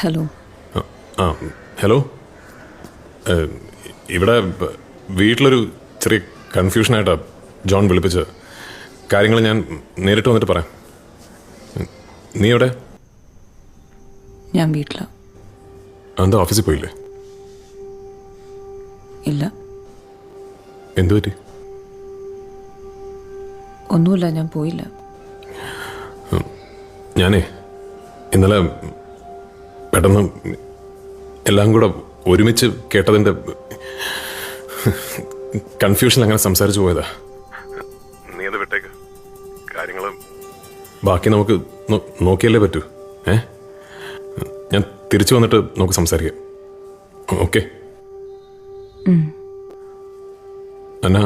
Hello. ആ hello. ഇവിടെ വീട്ടിലൊരു ചെറിയ കൺഫ്യൂഷനായിട്ടാണ് ജോൺ വിളിപ്പിച്ചത്. കാര്യങ്ങൾ ഞാൻ നേരിട്ട് വന്നിട്ട് പറയാം. നീ എവിടെ? ഞാൻ വീട്ടിലാണ്. എന്താ ഓഫീസിൽ പോയില്ലേ? ഇല്ല. എന്തു പറ്റി? ഒന്നുമില്ല, ഞാൻ പോയില്ല. ഞാനേ ഇന്നലെ പെട്ടെന്ന് എല്ലാം കൂടെ ഒരുമിച്ച് കേട്ടതിൻ്റെ കൺഫ്യൂഷൻ അങ്ങനെ സംസാരിച്ചു പോയതാ. നീ അത് വിട്ടേക്ക്. കാര്യങ്ങൾ ബാക്കി നമുക്ക് നോക്കിയല്ലേ പറ്റൂ. ഞാൻ തിരിച്ചു വന്നിട്ട് നമുക്ക് സംസാരിക്കാം. ഓക്കെ? എന്നാ